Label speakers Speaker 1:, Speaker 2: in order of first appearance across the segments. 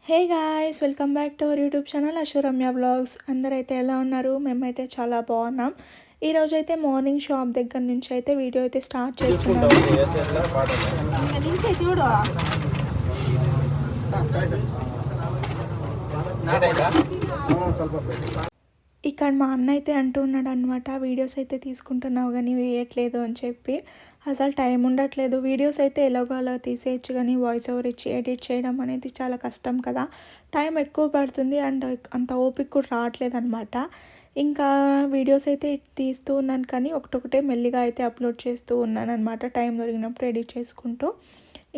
Speaker 1: Hey guys, welcome back to our YouTube channel Ashuramya blogs. అందరైతే ఎలా ఉన్నారు? మేమైతే చాలా బాగున్నాం. ఈరోజు అయితే మార్నింగ్ షాప్ దగ్గర నుంచి అయితే వీడియో అయితే స్టార్ట్ చేస్తున్నాం. చూడు ఇక్కడ మా అన్న అయితే అంటూ ఉన్నాడు అనమాట, వీడియోస్ అయితే తీసుకుంటున్నావు కానీ వేయట్లేదు అని చెప్పి. అసలు టైం ఉండట్లేదు. వీడియోస్ అయితే ఎలాగో అలా తీసేయచ్చు కానీ వాయిస్ ఓవర్ ఇచ్చి ఎడిట్ చేయడం అనేది చాలా కష్టం కదా, టైం ఎక్కువ పడుతుంది అండ్ అంత ఓపిక కూడా రావట్లేదు అనమాట. ఇంకా వీడియోస్ అయితే తీస్తూ ఉన్నాను కానీ ఒకటొకటే మెల్లిగా అయితే అప్లోడ్ చేస్తూ ఉన్నాను అనమాట, టైం దొరికినప్పుడు ఎడిట్ చేసుకుంటూ.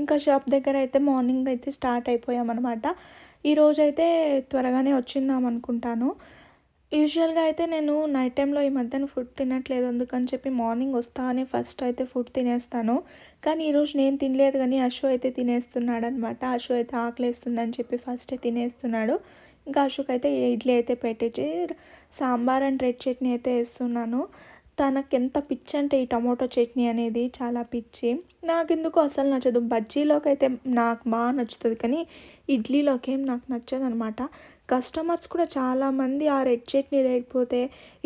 Speaker 1: ఇంకా షాప్ దగ్గర అయితే మార్నింగ్ అయితే స్టార్ట్ అయిపోయామన్నమాట. ఈరోజు అయితే త్వరగానే వచ్చిందాం అనుకుంటాను. యూజువల్గా అయితే నేను నైట్ టైంలో ఈ మధ్యన ఫుడ్ తినట్లేదు, అందుకని చెప్పి మార్నింగ్ వస్తానే ఫస్ట్ అయితే ఫుడ్ తినేస్తాను. కానీ ఈరోజు నేను తినలేదు కానీ అశు అయితే తినేస్తున్నాడు అనమాట. అశు అయితే ఆకలేస్తుందని చెప్పి ఫస్ట్ తినేస్తున్నాడు. ఇంకా అశుకి అయితే ఇడ్లీ అయితే పెట్టించి సాంబార్ అండ్ రెడ్ చట్నీ అయితే వేస్తున్నాను. తనకు ఎంత పిచ్చి అంటే ఈ టమాటో చట్నీ అనేది చాలా పిచ్చి. నాకు ఎందుకు అసలు నచ్చదు. బజ్జీలోకి అయితే నాకు బాగా నచ్చుతుంది కానీ ఇడ్లీలోకి ఏం నాకు నచ్చదు అనమాట. కస్టమర్స్ కూడా చాలామంది ఆ రెడ్ చట్నీ లేకపోతే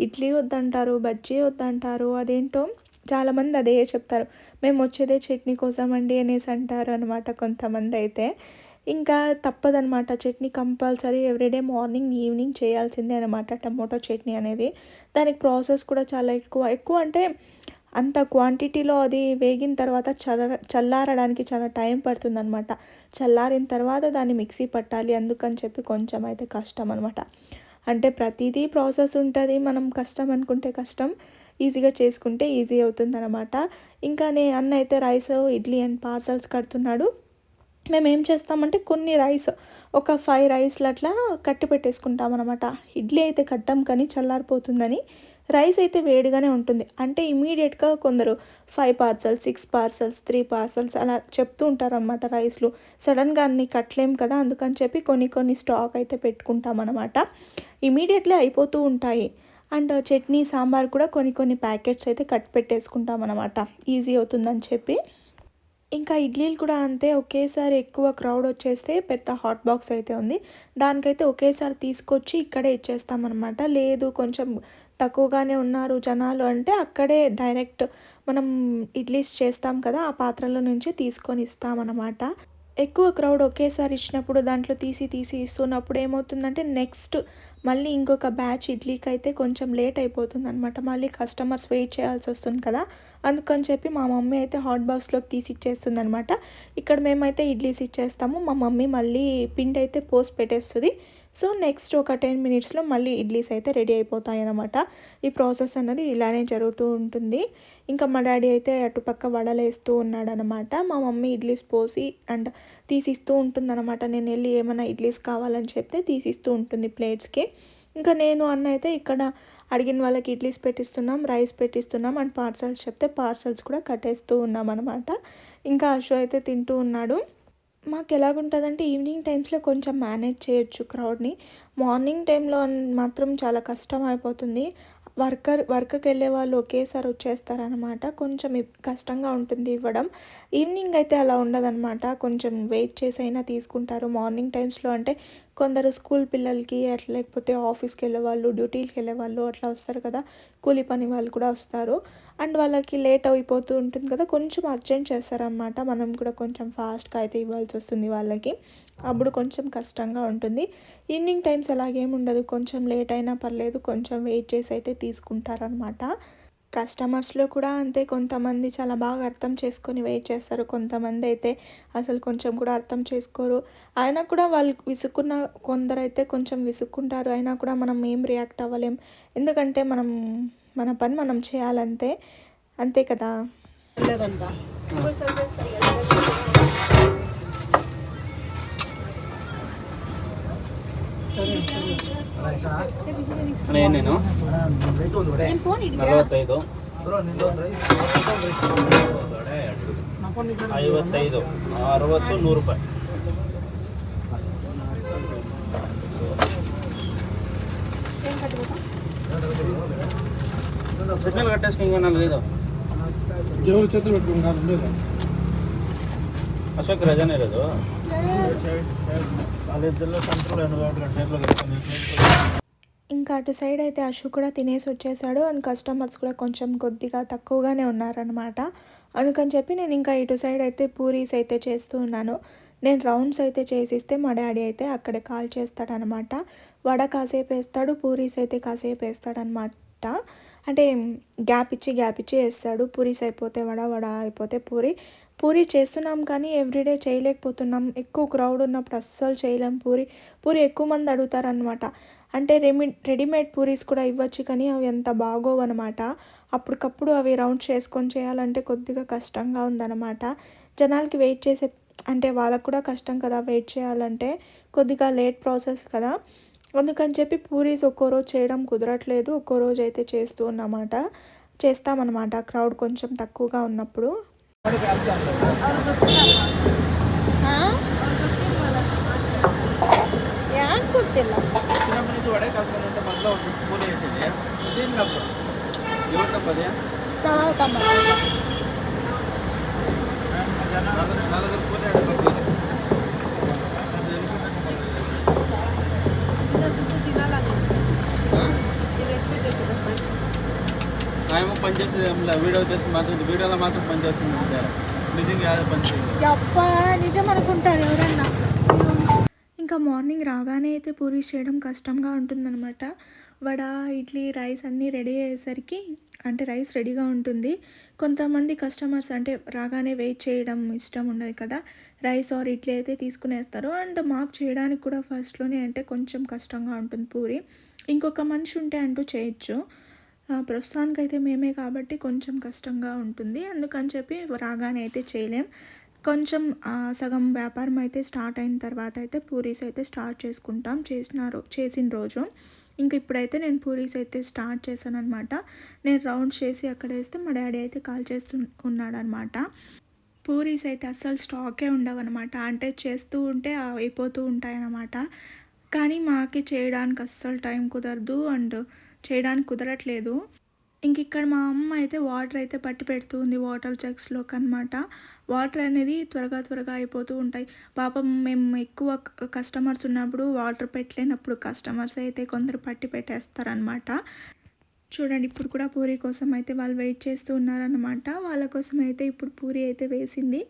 Speaker 1: ఇడ్లీ వద్దంటారు, బజ్జీ వద్దంటారు. అదేంటో చాలామంది అదే చెప్తారు, మేము వచ్చేదే చట్నీ కోసం అండి అనేసి అంటారు అనమాట కొంతమంది అయితే. ఇంకా తప్పదనమాట, chutney compulsory everyday morning evening చేయాల్సిందే అనమాట టమోటో చట్నీ అనేది. దానికి ప్రాసెస్ కూడా చాలా ఎక్కువ అంటే అంత క్వాంటిటీలో అది వేగిన తర్వాత చల్లారడానికి చాలా టైం పడుతుందన్నమాట. చల్లారిన తర్వాత దాన్ని మిక్సీ పట్టాలి, అందుకని చెప్పి కొంచెం అయితే కష్టం అనమాట. అంటే ప్రతిదీ ప్రాసెస్ ఉంటుంది, మనం కష్టం అనుకుంటే కష్టం, ఈజీగా చేసుకుంటే ఈజీ అవుతుందన్నమాట. ఇంకా అన్న అయితే రైస్ ఇడ్లీ అండ్ పార్సల్స్ కడుతున్నాడు. మేము ఏం చేస్తామంటే కొన్ని రైస్ ఒక 5 రైస్లు అట్లా కట్టి పెట్టేసుకుంటాం అనమాట. ఇడ్లీ అయితే కట్టాం కానీ చల్లారిపోతుందని, రైస్ అయితే వేడిగానే ఉంటుంది. అంటే ఇమీడియట్గా కొందరు 5 పార్సల్స్, 6 పార్సల్స్, 3 పార్సల్స్ అలా చెప్తూ ఉంటారనమాట రైస్లు. సడన్గా అన్ని కట్టలేం కదా, అందుకని చెప్పి కొన్ని స్టాక్ అయితే పెట్టుకుంటాం అనమాట. ఇమీడియట్లీ అయిపోతూ ఉంటాయి. అండ్ చట్నీ సాంబార్ కూడా కొన్ని ప్యాకెట్స్ అయితే కట్టి పెట్టేసుకుంటాం అనమాట, ఈజీ అవుతుందని చెప్పి. ఇంకా ఇడ్లీలు కూడా అంతే, ఒకేసారి ఎక్కువ క్రౌడ్ వచ్చేస్తే పెద్ద హాట్ బాక్స్ అయితే ఉంది, దానికైతే ఒకేసారి తీసుకొచ్చి ఇక్కడే ఇచ్చేస్తామన్నమాట. లేదు కొంచెం తక్కువగానే ఉన్నారు జనాలు అంటే అక్కడే డైరెక్ట్ మనం ఇడ్లీస్ చేస్తాం కదా, ఆ పాత్రలో నుంచి తీసుకొని ఇస్తామన్నమాట. ఎక్కువ క్రౌడ్ ఒకేసారి ఇచ్చినప్పుడు దాంట్లో తీసి ఇస్తున్నప్పుడు ఏమవుతుందంటే నెక్స్ట్ మళ్ళీ ఇంకొక బ్యాచ్ ఇడ్లీకి అయితే కొంచెం లేట్ అయిపోతుంది అనమాట. మళ్ళీ కస్టమర్స్ వెయిట్ చేయాల్సి వస్తుంది కదా, అందుకని చెప్పి మా మమ్మీ అయితే హాట్ బాక్స్లోకి తీసి ఇచ్చేస్తుంది అనమాట. ఇక్కడ మేమైతే ఇడ్లీస్ ఇచ్చేస్తాము, మా మమ్మీ మళ్ళీ పిండి అయితే పోసి పెట్టేస్తుంది. సో నెక్స్ట్ ఒక 10 మినిట్స్లో మళ్ళీ ఇడ్లీస్ అయితే రెడీ అయిపోతాయి అన్నమాట. ఈ ప్రాసెస్ అన్నది ఇలానే జరుగుతూ ఉంటుంది. ఇంకా మా డాడీ అయితే అటుపక్క వడలు వేస్తూ ఉన్నాడనమాట. మా మమ్మీ ఇడ్లీస్ పోసి అండ్ తీసిస్తూ ఉంటుందన్నమాట. నేను వెళ్ళి ఏమైనా ఇడ్లీస్ కావాలని చెప్తే తీసిస్తూ ఉంటుంది ప్లేట్స్కి. ఇంకా నేను అన్న అయితే ఇక్కడ అడిగిన వాళ్ళకి ఇడ్లీస్ పెట్టిస్తున్నాం, రైస్ పెట్టిస్తున్నాం అండ్ పార్సల్స్ చెప్తే పార్సల్స్ కూడా కట్టేస్తూ ఉన్నాం అనమాట. ఇంకా అశు అయితే తింటూ ఉన్నాడు. మాకు ఎలాగుంటుందంటే ఈవినింగ్ టైమ్స్లో కొంచెం మేనేజ్ చేయొచ్చు క్రౌడ్ని, మార్నింగ్ టైంలో మాత్రం చాలా కష్టం అయిపోతుంది. వర్క్కి వెళ్ళే వాళ్ళు ఒకేసారి వచ్చేస్తారనమాట, కొంచెం కష్టంగా ఉంటుంది ఇవ్వడం. ఈవినింగ్ అయితే అలా ఉండదన్నమాట, కొంచెం వెయిట్ చేసి అయినా తీసుకుంటారు. మార్నింగ్ టైమ్స్లో అంటే కొందరు స్కూల్ పిల్లలకి అట్లా లేకపోతే ఆఫీస్కి వెళ్ళే వాళ్ళు, డ్యూటీలకు వెళ్ళే వాళ్ళు అట్లా వస్తారు కదా, కూలి పని వాళ్ళు కూడా వస్తారు అండ్ వాళ్ళకి లేట్ అయిపోతూ ఉంటుంది కదా, కొంచెం అర్జెంట్ చేస్తారనమాట. మనం కూడా కొంచెం ఫాస్ట్గా అయితే ఇవ్వాల్సి వస్తుంది వాళ్ళకి, అప్పుడు కొంచెం కష్టంగా ఉంటుంది. ఈవినింగ్ టైమ్స్ అలాగేమి ఉండదు, కొంచెం లేట్ అయినా పర్లేదు, కొంచెం వెయిట్ చేసి అయితే తీసుకుంటారనమాట. కస్టమర్స్లో కూడా అంతే, కొంతమంది చాలా బాగా అర్థం చేసుకొని వెయిట్ చేస్తారు, కొంతమంది అయితే అసలు కొంచెం కూడా అర్థం చేసుకోరు. అయినా కూడా వాళ్ళు విసుక్కున్న కొందరైతే కొంచెం విసుక్కుంటారు, అయినా కూడా మనం ఏం రియాక్ట్ అవ్వలేం, ఎందుకంటే మన పని మనం చేయాలంతే, అంతే కదా.
Speaker 2: నేను 45 55 60 100 ರೂಪಾಯಿ. చట్నీలు కట్టేసుకుంగా 45
Speaker 3: జోరు చేతులు పెట్టుకుంటాను.
Speaker 2: అశోక్ రజనే లేదు. వాళ్ళిద్దరిలో సంతలో 2 గంటలు కట్టుకొని
Speaker 1: ఇంకా అటు సైడ్ అయితే అశు కూడా తినేసి వచ్చేసాడు అండ్ కస్టమర్స్ కూడా కొంచెం కొద్దిగా తక్కువగానే ఉన్నారనమాట. అందుకని చెప్పి నేను ఇంకా ఇటు సైడ్ అయితే పూరీస్ అయితే చేస్తూ ఉన్నాను. నేను రౌండ్స్ అయితే చేసిస్తే మా డాడీ అయితే అక్కడే కాల్ చేస్తాడనమాట. వడ కాసేపు వేస్తాడు, పూరీస్ అయితే కాసేపు వేస్తాడనమాట. అంటే గ్యాప్ ఇచ్చి వేస్తాడు. పూరీస్ అయిపోతే వడ, వడ అయిపోతే పూరి. పూరి చేస్తున్నాం కానీ ఎవ్రీడే చేయలేకపోతున్నాం. ఎక్కువ క్రౌడ్ ఉన్నప్పుడు అస్సలు చేయలేం పూరి ఎక్కువ మంది అడుగుతారనమాట. అంటే రెడీమేడ్ పూరీస్ కూడా ఇవ్వచ్చు కానీ అవి అంత బాగోవు అనమాట. అప్పటికప్పుడు అవి రౌండ్ చేసుకొని చేయాలంటే కొద్దిగా కష్టంగా ఉందన్నమాట. జనాలకి వెయిట్ చేసే అంటే వాళ్ళకు కూడా కష్టం కదా వెయిట్ చేయాలంటే, కొద్దిగా లేట్ ప్రాసెస్ కదా. అందుకని చెప్పి పూరీస్ ఒక్కో రోజు చేయడం కుదరట్లేదు, ఒక్కో రోజు అయితే చేస్తామన్నమాట క్రౌడ్ కొంచెం తక్కువగా ఉన్నప్పుడు.
Speaker 2: చిన్నప్పటి నుంచి వడే కాసుకొని ఉంటే మధ్యలో పూలు వేసేది తిన్నప్పుడు ఎవరు తప్పది నలుగురు పూలు ఎడకపోతే ఆయమ పనిచేసేది వీడియో చేసి మాత్రం వీడియోలో మాత్రం పనిచేస్తుంది. నిజంగా
Speaker 1: నిజం అనుకుంటారు ఎవరన్నా. ఇంకా మార్నింగ్ రాగానే అయితే పూరీస్ చేయడం కష్టంగా ఉంటుందన్నమాట. వడ, ఇడ్లీ, రైస్ అన్నీ రెడీ అయ్యేసరికి అంటే రైస్ రెడీగా ఉంటుంది. కొంతమంది కస్టమర్స్ అంటే రాగానే వెయిట్ చేయడం ఇష్టం ఉండదు కదా, రైస్ ఆర్ ఇడ్లీ అయితే తీసుకునేస్తారు. అండ్ మాకు చేయడానికి కూడా ఫస్ట్లోనే అంటే కొంచెం కష్టంగా ఉంటుంది పూరి. ఇంకొక మనిషి ఉంటే అంటూ చేయొచ్చు. ప్రస్తుతానికైతే మేమే కాబట్టి కొంచెం కష్టంగా ఉంటుంది. అందుకని చెప్పి రాగానే అయితే చేయలేం. కొంచెం సగం వ్యాపారం అయితే స్టార్ట్ అయిన తర్వాత అయితే పూరీస్ అయితే స్టార్ట్ చేసుకుంటాం. చేసిన రోజు ఇంక ఇప్పుడైతే నేను పూరీస్ అయితే స్టార్ట్ చేశాను అనమాట. నేను రౌండ్ చేసి అక్కడ వేస్తే మా డాడీ అయితే కాల్ చేస్తూ ఉన్నాడనమాట. పూరీస్ అయితే అస్సలు స్టాకే ఉండవన్నమాట. అంటే చేస్తూ ఉంటే అయిపోతూ ఉంటాయన్నమాట. కానీ మాకి చేయడానికి అస్సలు టైం కుదరదు అండ్ చేయడానికి కుదరట్లేదు. ఇంక ఇక్కడ మా అమ్మ అయితే వాటర్ అయితే పట్టి పెడుతుంది వాటర్ జగ్స్లోకి అనమాట. వాటర్ అనేది త్వరగా అయిపోతూ ఉంటాయి. పాపం మేము ఎక్కువ కస్టమర్స్ ఉన్నప్పుడు వాటర్ పెట్టలేనప్పుడు కస్టమర్స్ అయితే కొందరు పట్టి పెట్టేస్తారనమాట. చూడండి ఇప్పుడు కూడా పూరి కోసం అయితే వాళ్ళు వెయిట్ చేస్తూ ఉన్నారనమాట. వాళ్ళ కోసం అయితే ఇప్పుడు పూరి అయితే వేసింది.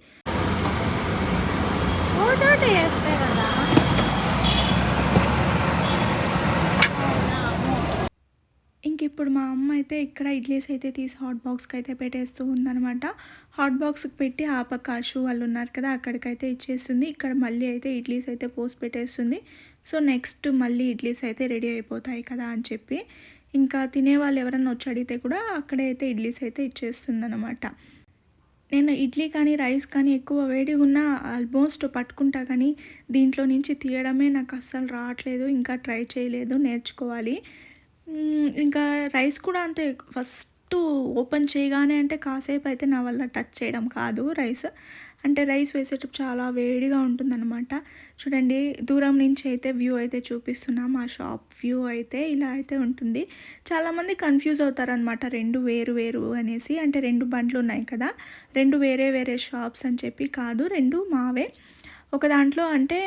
Speaker 1: ఇంక ఇప్పుడు మా అమ్మ అయితే ఇక్కడ ఇడ్లీస్ అయితే తీసి హాట్ బాక్స్కి అయితే పెట్టేస్తూ ఉందనమాట. హాట్ బాక్స్కి పెట్టి ఆ పక్క అశు వాళ్ళు ఉన్నారు కదా అక్కడికైతే ఇచ్చేస్తుంది. ఇక్కడ మళ్ళీ అయితే ఇడ్లీస్ అయితే పోసి పెట్టేస్తుంది. సో నెక్స్ట్ మళ్ళీ ఇడ్లీస్ అయితే రెడీ అయిపోతాయి కదా అని చెప్పి ఇంకా తినేవాళ్ళు ఎవరన్నా వచ్చి అడిగితే కూడా అక్కడే అయితే ఇడ్లీస్ అయితే ఇచ్చేస్తుంది అనమాట. నేను ఇడ్లీ కానీ రైస్ కానీ ఎక్కువ వేడిగా ఉన్నా ఆల్మోస్ట్ పట్టుకుంటా కానీ దీంట్లో నుంచి తీయడమే నాకు అస్సలు రావట్లేదు. ఇంకా ట్రై చేయలేదు, నేర్చుకోవాలి. ఇంకా రైస్ కూడా అంతే, ఫస్ట్ ఓపెన్ చేయగానే అంటే కాసేపు అయితే నా వల్ల టచ్ చేయడం కాదు రైస్. అంటే రైస్ వేసేటప్పుడు చాలా వేడిగా ఉంటుందన్నమాట. చూడండి దూరం నుంచి అయితే వ్యూ అయితే చూపిస్తున్నాం. ఆ షాప్ వ్యూ అయితే ఇలా అయితే ఉంటుంది. చాలామంది కన్ఫ్యూజ్ అవుతారనమాట, రెండు వేరు అనేసి. అంటే రెండు బండ్లు ఉన్నాయి కదా, రెండు వేరే షాప్స్ అని చెప్పి. కాదు, రెండు మావే. ఒక దాంట్లో అంటే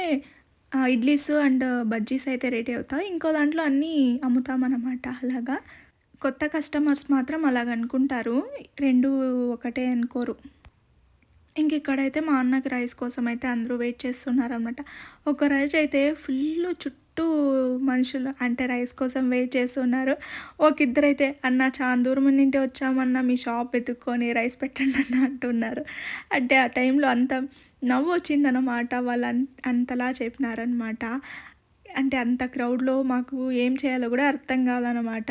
Speaker 1: ఇడ్లీస్ అండ్ బజ్జీస్ అయితే రెడీ అవుతాయి, ఇంకో దాంట్లో అన్నీ అమ్ముతామన్నమాట. అలాగా కొత్త కస్టమర్స్ మాత్రం అలాగ అనుకుంటారు, రెండు ఒకటే అనుకోరు. ఇంక ఇక్కడైతే మా అన్నకి రైస్ కోసం అయితే అందరూ వెయిట్ చేస్తున్నారనమాట. ఒక రైస్ అయితే ఫుల్ చుట్టూ మనుషులు అంటే రైస్ కోసం వెయిట్ చేస్తున్నారు. ఒక ఇద్దరైతే అన్న చాలా దూరం నుండి వచ్చామన్నా మీ షాప్ వెతుక్కొని రైస్ పెట్టండి అన్న అంటున్నారు. అంటే ఆ టైంలో అంత నవ్వు వచ్చిందనమాట. వాళ్ళు అంతలా చెప్పినారనమాట. అంటే అంత క్రౌడ్లో మాకు ఏం చేయాలో కూడా అర్థం కాదనమాట.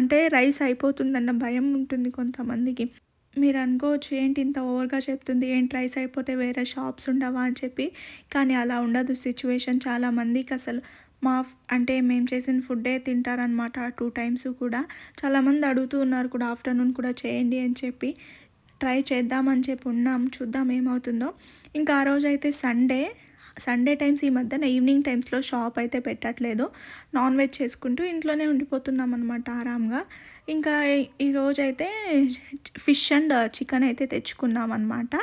Speaker 1: అంటే రైస్ అయిపోతుందన్న భయం ఉంటుంది కొంతమందికి. మీరు అనుకోవచ్చు ఏంటి ఇంత ఓవర్గా చెప్తుంది, ఏంటి రైస్ అయిపోతే వేరే షాప్స్ ఉండవా అని చెప్పి. కానీ అలా ఉండదు సిచ్యువేషన్. చాలామందికి అసలు అంటే మేము చేసిన ఫుడ్డే తింటారనమాట 2 times కూడా. చాలామంది అడుగుతూ ఉన్నారు కూడా ఆఫ్టర్నూన్ కూడా చేయండి అని చెప్పి. ట్రై చేద్దామని చెప్పి ఉన్నాం, చూద్దాం ఏమవుతుందో. ఇంకా ఆ రోజు అయితే సండే టైమ్స్ ఈ మధ్యన ఈవినింగ్ టైమ్స్లో షాప్ అయితే పెట్టట్లేదు. నాన్ వెజ్ చేసుకుంటూ ఇంట్లోనే ఉండిపోతున్నాం అనమాట ఆరాంగా. ఇంకా ఈరోజైతే ఫిష్ అండ్ చికెన్ అయితే తెచ్చుకున్నాం అనమాట.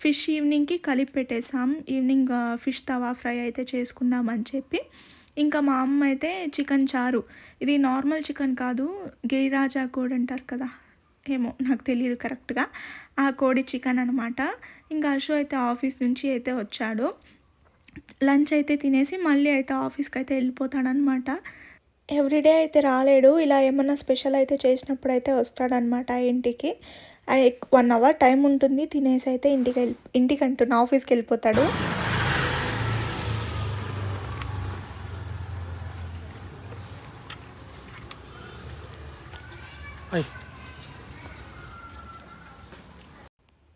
Speaker 1: ఫిష్ ఈవినింగ్కి కలిపి పెట్టేసాం. ఈవినింగ్ ఫిష్ తవా ఫ్రై అయితే చేసుకుందామని చెప్పి. ఇంకా మా అమ్మ అయితే చికెన్ చారు, ఇది నార్మల్ చికెన్ కాదు, గిరిరాజా కోడి అంటారు కదా, ఏమో నాకు తెలియదు కరెక్ట్గా, ఆ కోడి చికెన్ అనమాట. ఇంకా అశు అయితే ఆఫీస్ నుంచి అయితే వచ్చాడు. లంచ్ అయితే తినేసి మళ్ళీ అయితే ఆఫీస్కి అయితే వెళ్ళిపోతాడనమాట. ఎవ్రీడే అయితే రాలేడు, ఇలా ఏమన్నా స్పెషల్ అయితే చేసినప్పుడు అయితే వస్తాడనమాట ఇంటికి. 1 అవర్ టైం ఉంటుంది, తినేసి అయితే ఇంటికి అంటున్నా ఆఫీస్కి వెళ్ళిపోతాడు.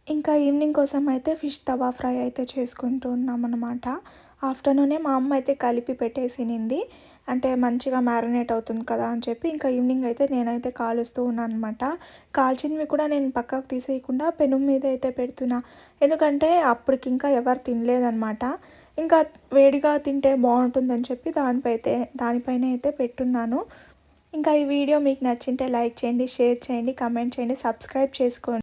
Speaker 1: ఇంకా ఈవినింగ్ కోసం అయితే ఫిష్ తవా ఫ్రై అయితే చేసుకుంటూ ఉన్నామన్నమాట. ఆఫ్టర్నూనే మా అమ్మ అయితే కలిపి పెట్టేసినింది, అంటే మంచిగా మ్యారినేట్ అవుతుంది కదా అని చెప్పి. ఇంకా ఈవినింగ్ అయితే నేనైతే కాలుస్తూ ఉన్నాను అనమాట. కాల్చినవి కూడా నేను పక్కకు తీసేయకుండా పెనం మీద అయితే పెడుతున్నా, ఎందుకంటే అప్పటికి ఇంకా ఎవరు తినలేదన్నమాట. ఇంకా వేడిగా తింటే బాగుంటుందని చెప్పి దానిపైన అయితే పెట్టున్నాను. ఇంకా ఈ వీడియో మీకు నచ్చింటే లైక్ చేయండి, షేర్ చేయండి, కమెంట్ చేయండి, సబ్స్క్రైబ్ చేసుకోండి.